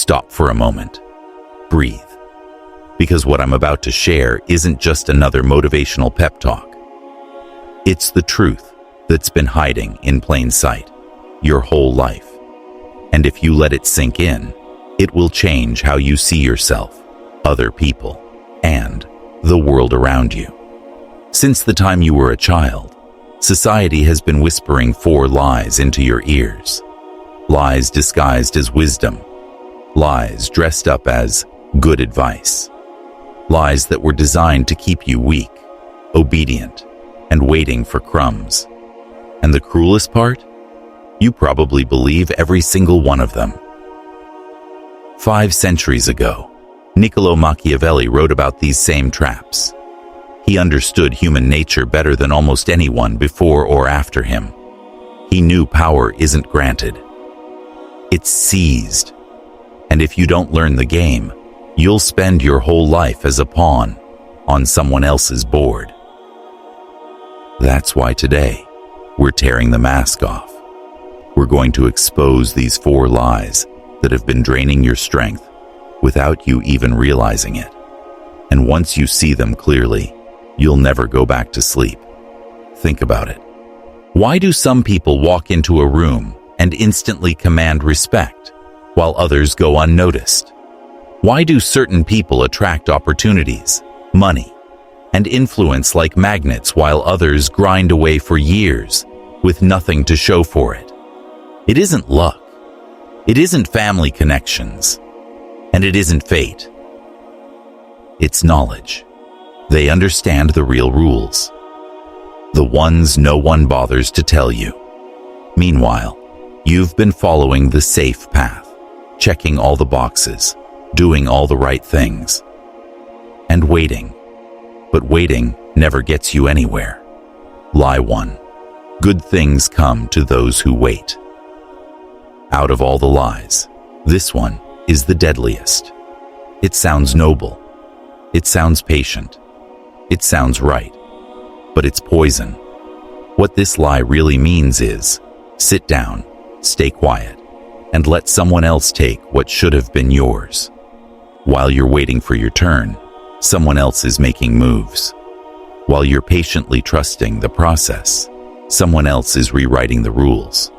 stop for a moment. Breathe. Because what I'm about to share isn't just another motivational pep talk. It's the truth that's been hiding in plain sight your whole life. And if you let it sink in, it will change how you see yourself, other people, and the world around you. Since the time you were a child, society has been whispering 4 lies into your ears. Lies disguised as wisdom. Lies dressed up as good advice. Lies that were designed to keep you weak, obedient, and waiting for crumbs. And the cruelest part? You probably believe every single one of them. 5 centuries ago, Niccolo Machiavelli wrote about these same traps. He understood human nature better than almost anyone before or after him. He knew power isn't granted. It's seized. And if you don't learn the game, you'll spend your whole life as a pawn on someone else's board. That's why today, we're tearing the mask off. We're going to expose these 4 lies that have been draining your strength without you even realizing it. And once you see them clearly, you'll never go back to sleep. Think about it. Why do some people walk into a room and instantly command respect, while others go unnoticed? Why do certain people attract opportunities, money, and influence like magnets while others grind away for years with nothing to show for it? It isn't luck. It isn't family connections. And it isn't fate. It's knowledge. They understand the real rules. The ones no one bothers to tell you. Meanwhile, you've been following the safe path, checking all the boxes, doing all the right things, and waiting. But waiting never gets you anywhere. Lie 1. Good things come to those who wait. Out of all the lies, this one is the deadliest. It sounds noble. It sounds patient. It sounds right. But it's poison. What this lie really means is, sit down, stay quiet, and let someone else take what should have been yours. While you're waiting for your turn, someone else is making moves. While you're patiently trusting the process, someone else is rewriting the rules.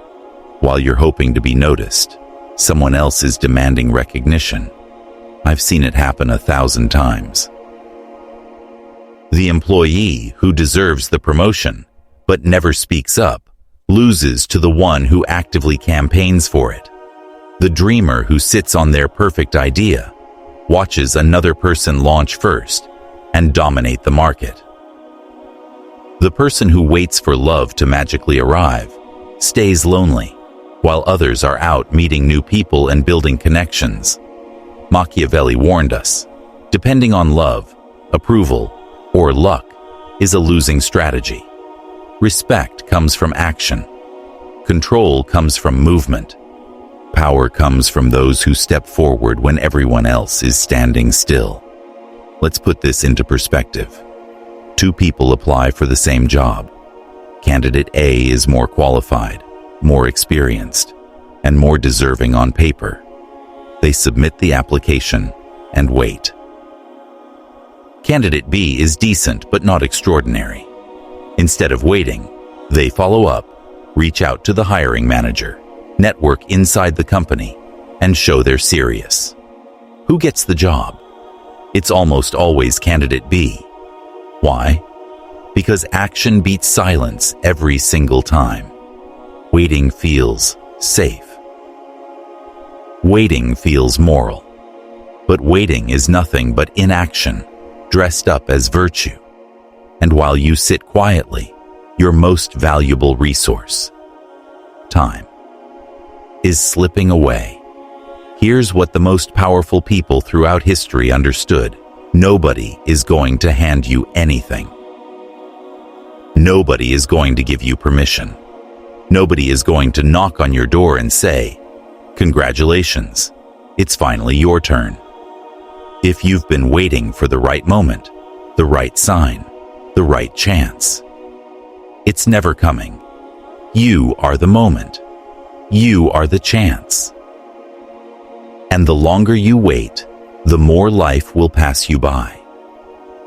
While you're hoping to be noticed, someone else is demanding recognition. I've seen it happen 1,000 times. The employee who deserves the promotion, but never speaks up, loses to the one who actively campaigns for it. The dreamer who sits on their perfect idea, watches another person launch first and dominate the market. The person who waits for love to magically arrive stays lonely, while others are out meeting new people and building connections. Machiavelli warned us, depending on love, approval, or luck is a losing strategy. Respect comes from action. Control comes from movement. Power comes from those who step forward when everyone else is standing still. Let's put this into perspective. 2 people apply for the same job. Candidate A is more qualified, more experienced, and more deserving on paper. They submit the application and wait. Candidate B is decent but not extraordinary. Instead of waiting, they follow up, reach out to the hiring manager, network inside the company, and show they're serious. Who gets the job? It's almost always candidate B. Why? Because action beats silence every single time. Waiting feels safe. Waiting feels moral. But waiting is nothing but inaction, dressed up as virtue. And while you sit quietly, your most valuable resource, time, is slipping away. Here's what the most powerful people throughout history understood. Nobody is going to hand you anything. Nobody is going to give you permission. Nobody is going to knock on your door and say, "Congratulations, it's finally your turn." If you've been waiting for the right moment, the right sign, the right chance, it's never coming. You are the moment. You are the chance. And the longer you wait, the more life will pass you by.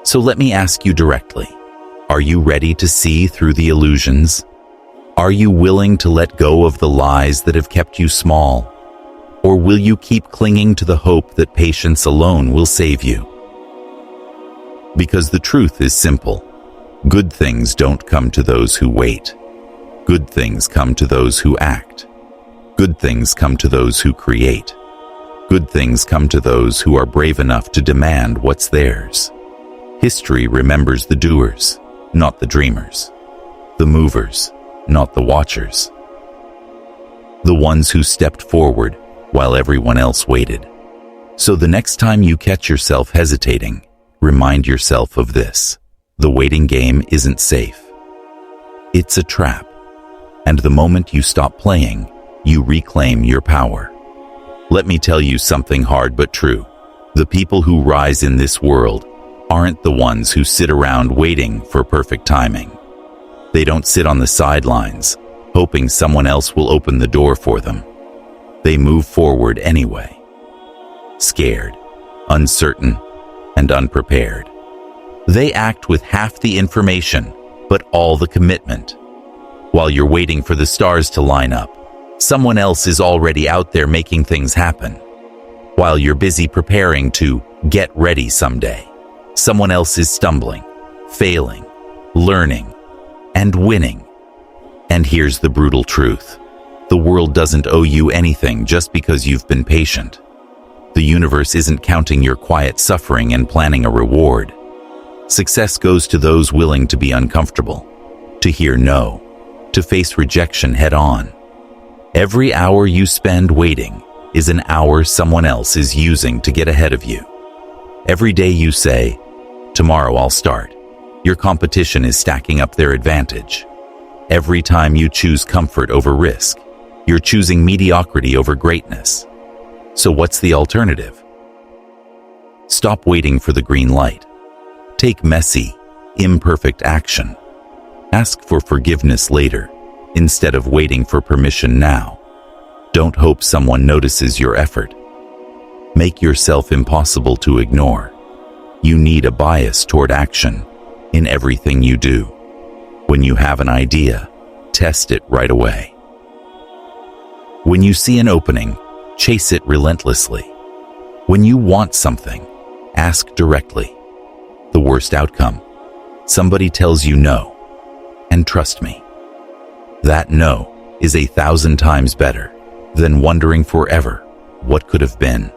So let me ask you directly, are you ready to see through the illusions? Are you willing to let go of the lies that have kept you small? Or will you keep clinging to the hope that patience alone will save you? Because the truth is simple. Good things don't come to those who wait. Good things come to those who act. Good things come to those who create. Good things come to those who are brave enough to demand what's theirs. History remembers the doers, not the dreamers. The movers, not the watchers. The ones who stepped forward while everyone else waited. So the next time you catch yourself hesitating, remind yourself of this. The waiting game isn't safe. It's a trap. And the moment you stop playing, you reclaim your power. Let me tell you something hard but true. The people who rise in this world aren't the ones who sit around waiting for perfect timing. They don't sit on the sidelines, hoping someone else will open the door for them. They move forward anyway. Scared, uncertain, and unprepared. They act with half the information, but all the commitment. While you're waiting for the stars to line up, someone else is already out there making things happen. While you're busy preparing to get ready someday, someone else is stumbling, failing, learning, and winning. And here's the brutal truth. The world doesn't owe you anything just because you've been patient. The universe isn't counting your quiet suffering and planning a reward. Success goes to those willing to be uncomfortable, to hear no, to face rejection head-on. Every hour you spend waiting is an hour someone else is using to get ahead of you. Every day you say, "Tomorrow I'll start," your competition is stacking up their advantage. Every time you choose comfort over risk, you're choosing mediocrity over greatness. So what's the alternative? Stop waiting for the green light. Take messy, imperfect action. Ask for forgiveness later, instead of waiting for permission now. Don't hope someone notices your effort. Make yourself impossible to ignore. You need a bias toward action in everything you do. When you have an idea, test it right away. When you see an opening, chase it relentlessly. When you want something, ask directly. The worst outcome: somebody tells you no. And trust me, that no is 1,000 times better than wondering forever what could have been.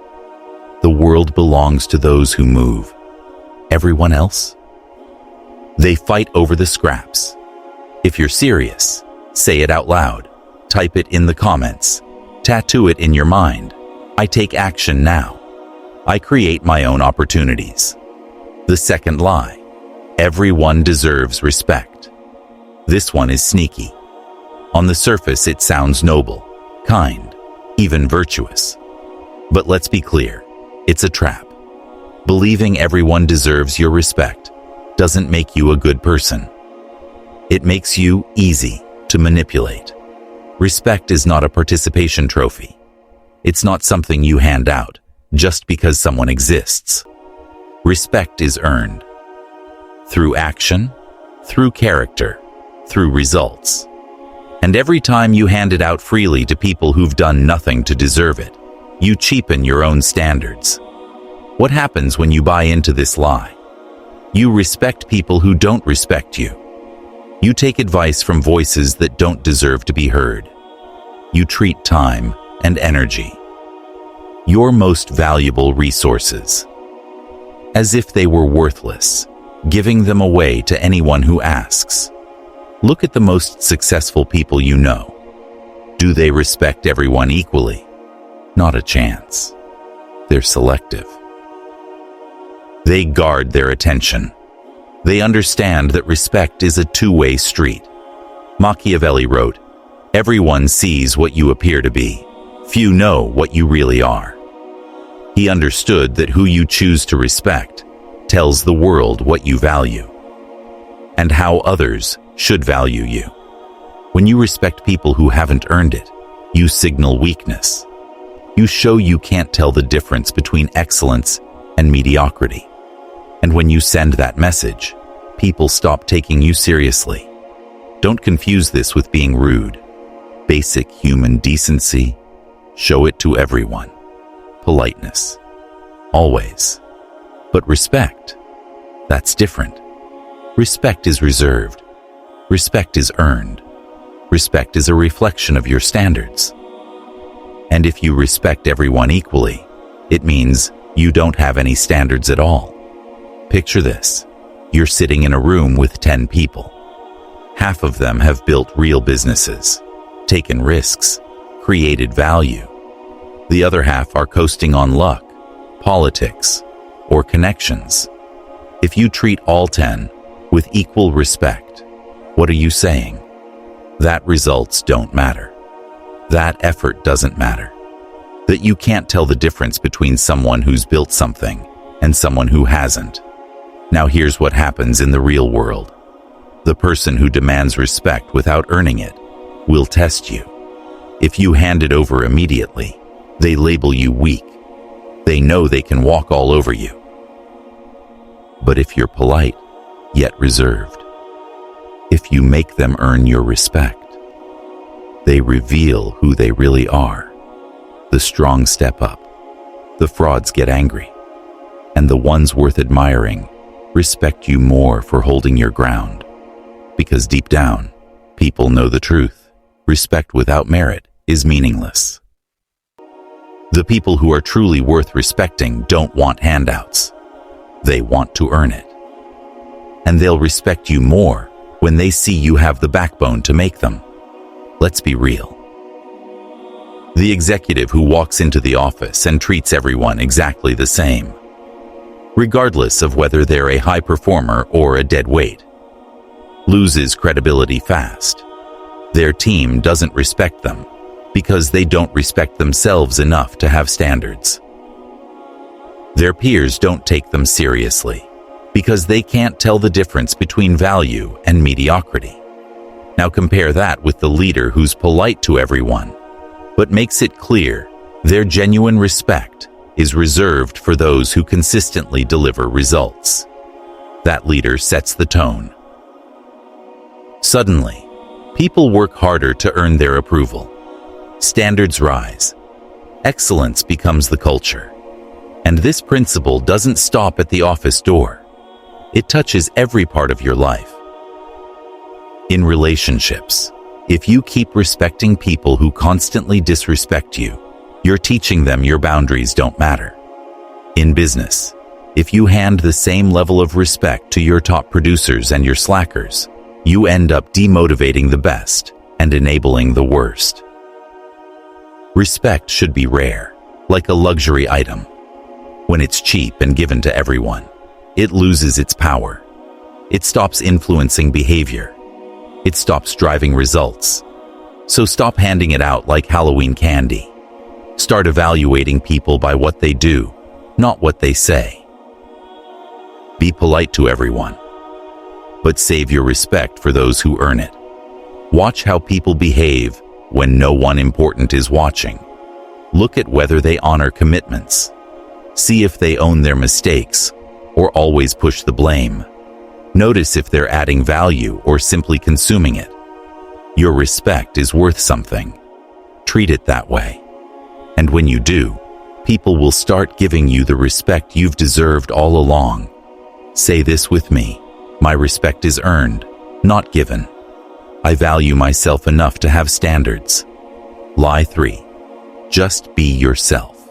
The world belongs to those who move. Everyone else? They fight over the scraps. If you're serious, say it out loud. Type it in the comments. Tattoo it in your mind. I take action now. I create my own opportunities. The second lie: everyone deserves respect. This one is sneaky. On the surface, it sounds noble, kind, even virtuous. But let's be clear, it's a trap. Believing everyone deserves your respect doesn't make you a good person. It makes you easy to manipulate. Respect is not a participation trophy. It's not something you hand out just because someone exists. Respect is earned through action, through character, through results. And every time you hand it out freely to people who've done nothing to deserve it, you cheapen your own standards. What happens when you buy into this lie? You respect people who don't respect you. You take advice from voices that don't deserve to be heard. You treat time and energy, your most valuable resources, as if they were worthless, giving them away to anyone who asks. Look at the most successful people you know. Do they respect everyone equally? Not a chance. They're selective. They guard their attention. They understand that respect is a two-way street. Machiavelli wrote, "Everyone sees what you appear to be. Few know what you really are." He understood that who you choose to respect tells the world what you value and how others should value you. When you respect people who haven't earned it, you signal weakness. You show you can't tell the difference between excellence and mediocrity. And when you send that message, people stop taking you seriously. Don't confuse this with being rude. Basic human decency, show it to everyone. Politeness, always. But respect, that's different. Respect is reserved. Respect is earned. Respect is a reflection of your standards. And if you respect everyone equally, it means you don't have any standards at all. Picture this. You're sitting in a room with 10 people. Half of them have built real businesses, taken risks, created value. The other half are coasting on luck, politics, or connections. If you treat all 10 with equal respect, what are you saying? That results don't matter. That effort doesn't matter. That you can't tell the difference between someone who's built something and someone who hasn't. Now here's what happens in the real world. The person who demands respect without earning it will test you. If you hand it over immediately, they label you weak. They know they can walk all over you. But if you're polite, yet reserved, if you make them earn your respect, they reveal who they really are. The strong step up, the frauds get angry, and the ones worth admiring respect you more for holding your ground. Because deep down, people know the truth. Respect without merit is meaningless. The people who are truly worth respecting don't want handouts. They want to earn it. And they'll respect you more when they see you have the backbone to make them. Let's be real. The executive who walks into the office and treats everyone exactly the same, regardless of whether they're a high performer or a dead weight, loses credibility fast. Their team doesn't respect them because they don't respect themselves enough to have standards. Their peers don't take them seriously because they can't tell the difference between value and mediocrity. Now compare that with the leader who's polite to everyone, but makes it clear their genuine respect is reserved for those who consistently deliver results. That leader sets the tone. Suddenly, people work harder to earn their approval. Standards rise. Excellence becomes the culture. And this principle doesn't stop at the office door. It touches every part of your life. In relationships, if you keep respecting people who constantly disrespect you, you're teaching them your boundaries don't matter. In business, if you hand the same level of respect to your top producers and your slackers, you end up demotivating the best and enabling the worst. Respect should be rare, like a luxury item. When it's cheap and given to everyone, it loses its power. It stops influencing behavior. It stops driving results. So stop handing it out like Halloween candy. Start evaluating people by what they do, not what they say. Be polite to everyone, but save your respect for those who earn it. Watch how people behave when no one important is watching. Look at whether they honor commitments. See if they own their mistakes or always push the blame. Notice if they're adding value or simply consuming it. Your respect is worth something. Treat it that way. And when you do, people will start giving you the respect you've deserved all along. Say this with me: my respect is earned, not given. I value myself enough to have standards. Lie 3. Just be yourself.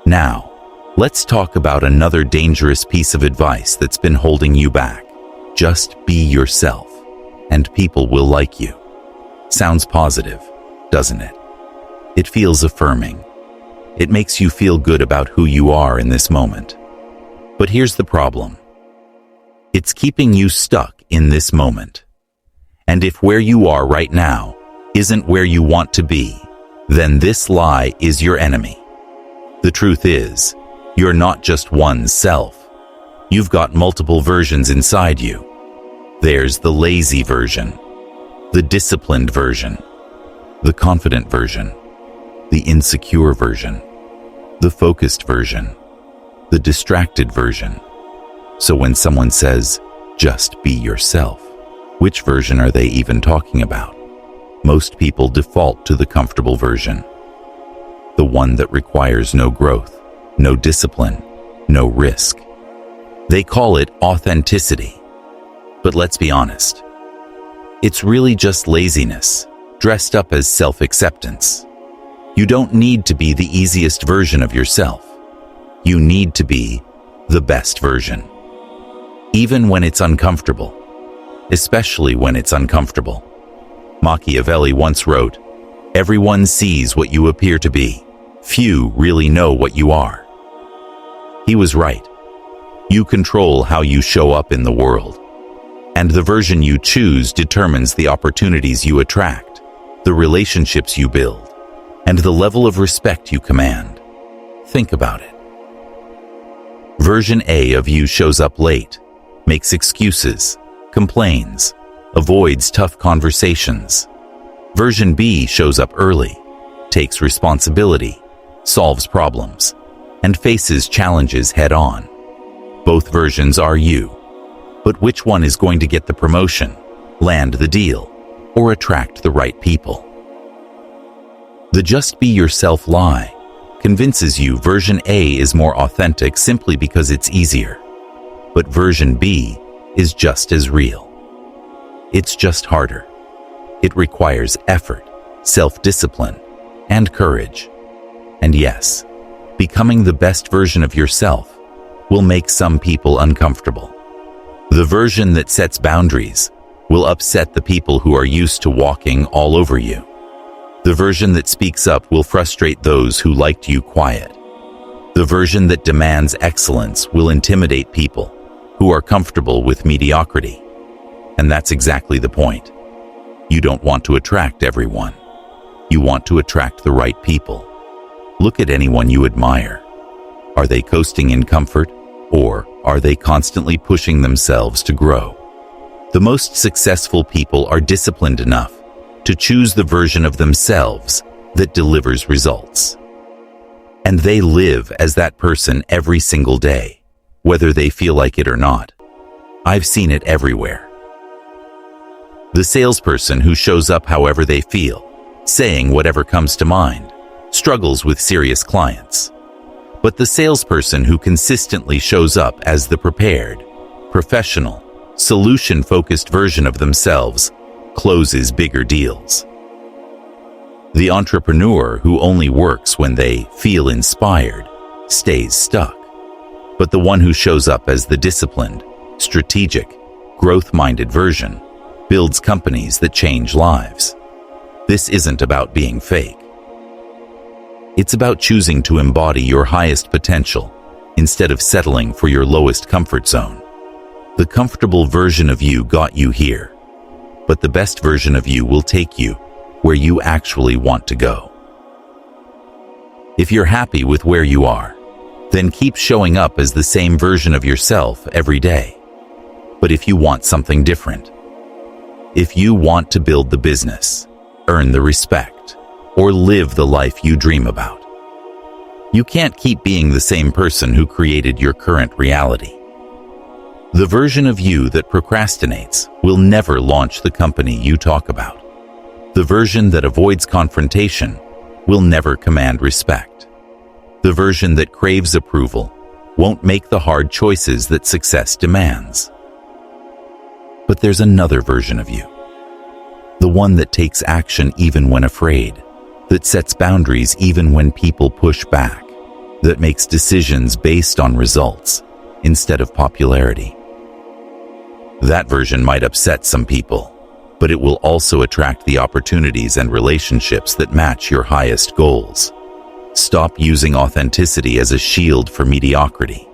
Now, let's talk about another dangerous piece of advice that's been holding you back. Just be yourself, and people will like you. Sounds positive, doesn't it? It feels affirming. It makes you feel good about who you are in this moment. But here's the problem. It's keeping you stuck in this moment. And if where you are right now isn't where you want to be, then this lie is your enemy. The truth is, you're not just one self. You've got multiple versions inside you. There's the lazy version, the disciplined version, the confident version, the insecure version, the focused version, the distracted version. So when someone says, just be yourself, which version are they even talking about? Most people default to the comfortable version, the one that requires no growth, no discipline, no risk. They call it authenticity. But let's be honest, it's really just laziness, dressed up as self-acceptance. You don't need to be the easiest version of yourself. You need to be the best version. Even when it's uncomfortable, especially when it's uncomfortable. Machiavelli once wrote, "Everyone sees what you appear to be. Few really know what you are." He was right. You control how you show up in the world. And the version you choose determines the opportunities you attract, the relationships you build, and the level of respect you command. Think about it. Version A of you shows up late, makes excuses, complains, avoids tough conversations. Version B shows up early, takes responsibility, solves problems, and faces challenges head-on. Both versions are you. But which one is going to get the promotion, land the deal, or attract the right people? The just be yourself lie convinces you version A is more authentic simply because it's easier. But version B is just as real. It's just harder. It requires effort, self-discipline, and courage. And yes, becoming the best version of yourself will make some people uncomfortable. The version that sets boundaries will upset the people who are used to walking all over you. The version that speaks up will frustrate those who liked you quiet. The version that demands excellence will intimidate people who are comfortable with mediocrity. And that's exactly the point. You don't want to attract everyone. You want to attract the right people. Look at anyone you admire. Are they coasting in comfort, or are they constantly pushing themselves to grow? The most successful people are disciplined enough to choose the version of themselves that delivers results. And they live as that person every single day, whether they feel like it or not. I've seen it everywhere. The salesperson who shows up however they feel, saying whatever comes to mind, struggles with serious clients. But the salesperson who consistently shows up as the prepared, professional, solution-focused version of themselves closes bigger deals. The entrepreneur who only works when they feel inspired stays stuck. But the one who shows up as the disciplined, strategic, growth-minded version builds companies that change lives. This isn't about being fake. It's about choosing to embody your highest potential instead of settling for your lowest comfort zone. The comfortable version of you got you here, but the best version of you will take you where you actually want to go. If you're happy with where you are, then keep showing up as the same version of yourself every day. But if you want something different, if you want to build the business, earn the respect, or live the life you dream about, you can't keep being the same person who created your current reality. The version of you that procrastinates will never launch the company you talk about. The version that avoids confrontation will never command respect. The version that craves approval won't make the hard choices that success demands. But there's another version of you. The one that takes action even when afraid, that sets boundaries even when people push back, that makes decisions based on results instead of popularity. That version might upset some people, but it will also attract the opportunities and relationships that match your highest goals. Stop using authenticity as a shield for mediocrity.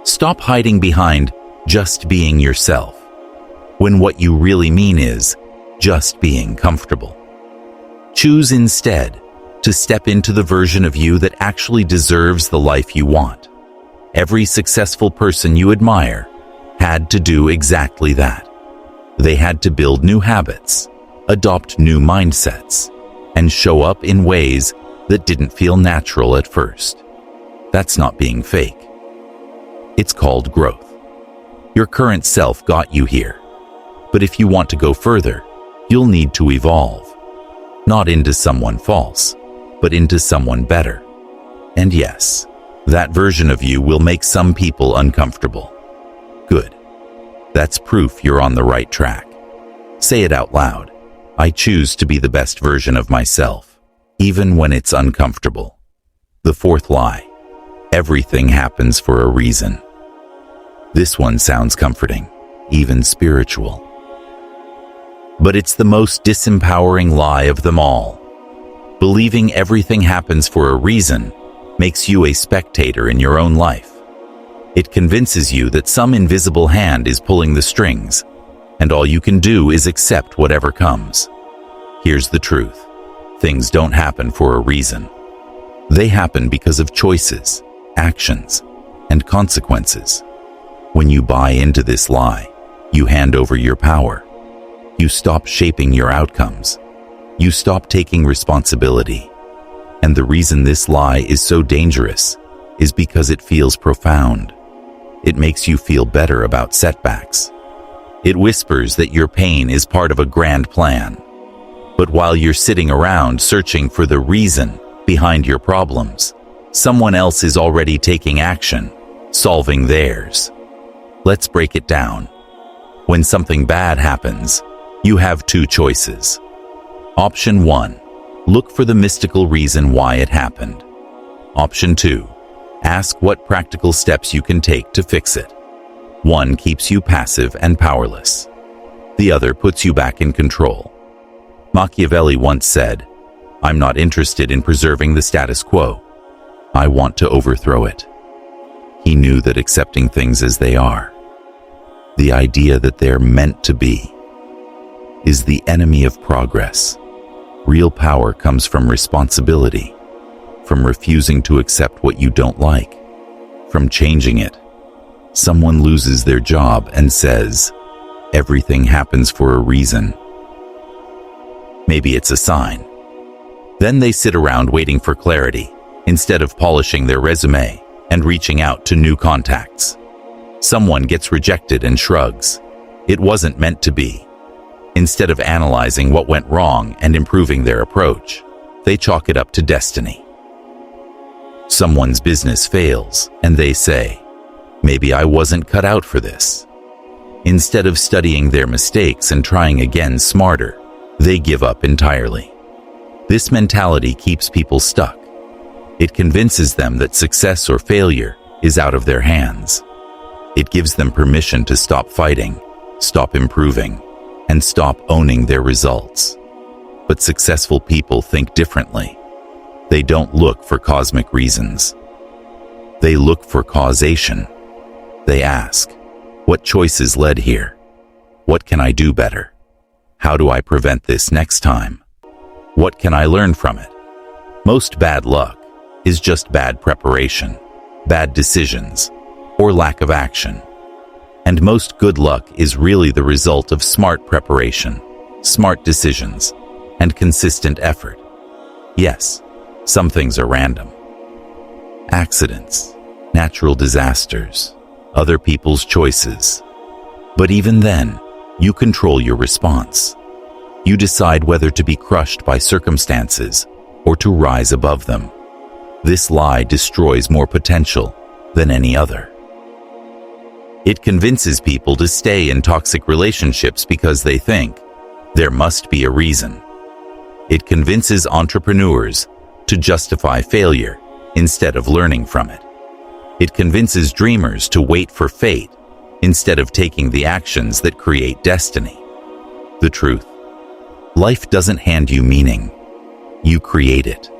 Stop hiding behind just being yourself, when what you really mean is just being comfortable. Choose instead to step into the version of you that actually deserves the life you want. Every successful person you admire had to do exactly that. They had to build new habits, adopt new mindsets, and show up in ways that didn't feel natural at first. That's not being fake. It's called growth. Your current self got you here. But if you want to go further, you'll need to evolve. Not into someone false, but into someone better. And yes, that version of you will make some people uncomfortable. Good. That's proof you're on the right track. Say it out loud. I choose to be the best version of myself, even when it's uncomfortable. The fourth lie. Everything happens for a reason. This one sounds comforting, even spiritual. But it's the most disempowering lie of them all. Believing everything happens for a reason makes you a spectator in your own life. It convinces you that some invisible hand is pulling the strings, and all you can do is accept whatever comes. Here's the truth. Things don't happen for a reason. They happen because of choices, actions, and consequences. When you buy into this lie, you hand over your power. You stop shaping your outcomes. You stop taking responsibility. And the reason this lie is so dangerous is because it feels profound. It makes you feel better about setbacks. It whispers that your pain is part of a grand plan. But while you're sitting around searching for the reason behind your problems, someone else is already taking action, solving theirs. Let's break it down. When something bad happens, you have two choices. Option 1, look for the mystical reason why it happened. Option 2, ask what practical steps you can take to fix it. One keeps you passive and powerless. The other puts you back in control. Machiavelli once said, "I'm not interested in preserving the status quo. I want to overthrow it." He knew that accepting things as they are, the idea that they're meant to be, is the enemy of progress. Real power comes from responsibility, from refusing to accept what you don't like, from changing it. Someone loses their job and says, "Everything happens for a reason." Maybe it's a sign. Then they sit around waiting for clarity, instead of polishing their resume and reaching out to new contacts. Someone gets rejected and shrugs. It wasn't meant to be. Instead of analyzing what went wrong and improving their approach, they chalk it up to destiny. Someone's business fails, and they say, "Maybe I wasn't cut out for this." Instead of studying their mistakes and trying again smarter, they give up entirely. This mentality keeps people stuck. It convinces them that success or failure is out of their hands. It gives them permission to stop fighting, stop improving, and stop owning their results. But successful people think differently. They don't look for cosmic reasons. They look for causation. They ask, what choices led here? What can I do better? How do I prevent this next time? What can I learn from it? Most bad luck is just bad preparation, bad decisions, or lack of action. And most good luck is really the result of smart preparation, smart decisions, and consistent effort. Yes, some things are random. Accidents, natural disasters, other people's choices. But even then, you control your response. You decide whether to be crushed by circumstances or to rise above them. This lie destroys more potential than any other. It convinces people to stay in toxic relationships because they think there must be a reason. It convinces entrepreneurs to justify failure instead of learning from it. It convinces dreamers to wait for fate instead of taking the actions that create destiny. The truth: life doesn't hand you meaning. You create it.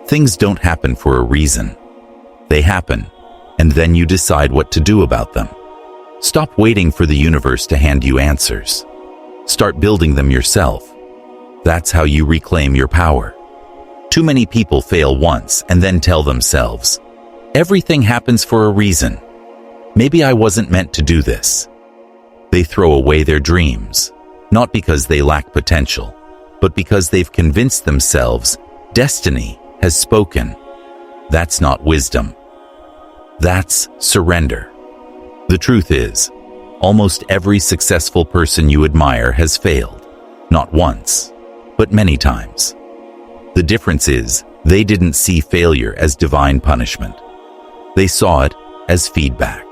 Things don't happen for a reason. They happen, and then you decide what to do about them. Stop waiting for the universe to hand you answers. Start building them yourself. That's how you reclaim your power. Too many people fail once and then tell themselves, "Everything happens for a reason. Maybe I wasn't meant to do this." They throw away their dreams, not because they lack potential, but because they've convinced themselves destiny has spoken. That's not wisdom. That's surrender. The truth is, almost every successful person you admire has failed, not once, but many times. The difference is, they didn't see failure as divine punishment. They saw it as feedback.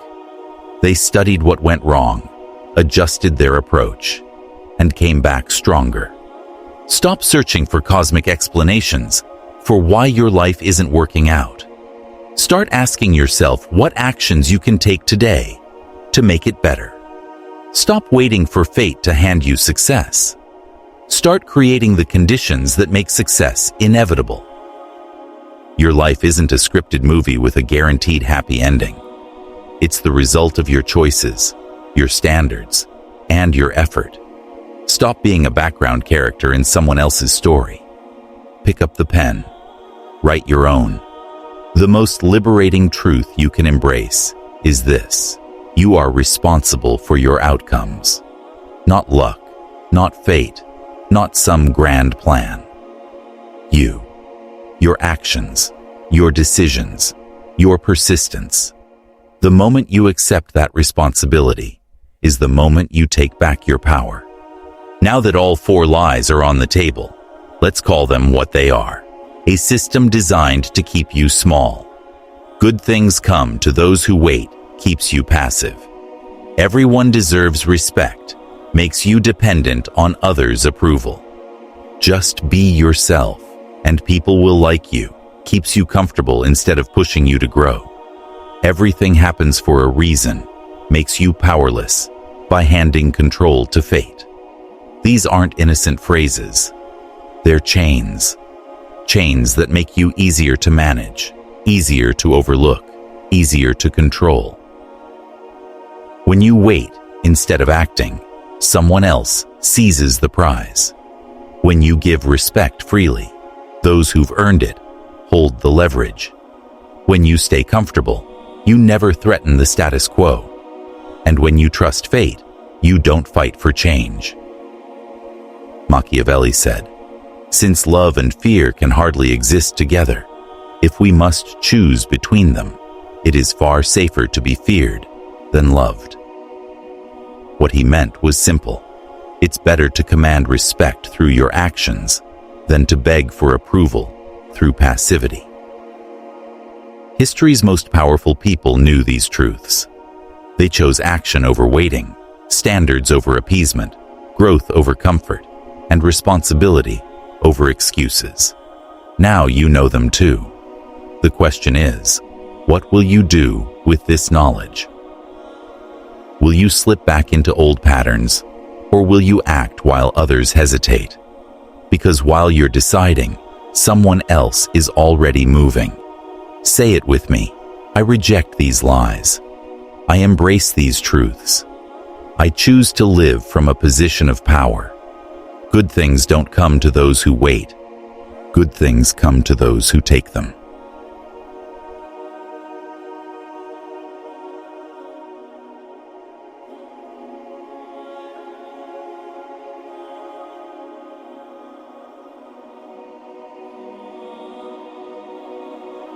They studied what went wrong, adjusted their approach, and came back stronger. Stop searching for cosmic explanations for why your life isn't working out. Start asking yourself what actions you can take today to make it better. Stop waiting for fate to hand you success. Start creating the conditions that make success inevitable. Your life isn't a scripted movie with a guaranteed happy ending. It's the result of your choices, your standards, and your effort. Stop being a background character in someone else's story. Pick up the pen. Write your own. The most liberating truth you can embrace is this: you are responsible for your outcomes. Not luck, not fate, not some grand plan. You. Your actions, your decisions, your persistence. The moment you accept that responsibility is the moment you take back your power. Now that all 4 lies are on the table, let's call them what they are: a system designed to keep you small. Good things come to those who wait keeps you passive. Everyone deserves respect, makes you dependent on others' approval. Just be yourself, and people will like you, keeps you comfortable instead of pushing you to grow. Everything happens for a reason, makes you powerless by handing control to fate. These aren't innocent phrases. They're chains. Chains that make you easier to manage, easier to overlook, easier to control. When you wait instead of acting, someone else seizes the prize. When you give respect freely, those who've earned it hold the leverage. When you stay comfortable, you never threaten the status quo. And when you trust fate, you don't fight for change. Machiavelli said, "Since love and fear can hardly exist together, if we must choose between them, it is far safer to be feared than loved." What he meant was simple. It's better to command respect through your actions than to beg for approval through passivity. History's most powerful people knew these truths. They chose action over waiting, standards over appeasement, growth over comfort, and responsibility over excuses. Now you know them too. The question is, what will you do with this knowledge? Will you slip back into old patterns, or will you act while others hesitate? Because while you're deciding, someone else is already moving. Say it with me: I reject these lies. I embrace these truths. I choose to live from a position of power. Good things don't come to those who wait. Good things come to those who take them.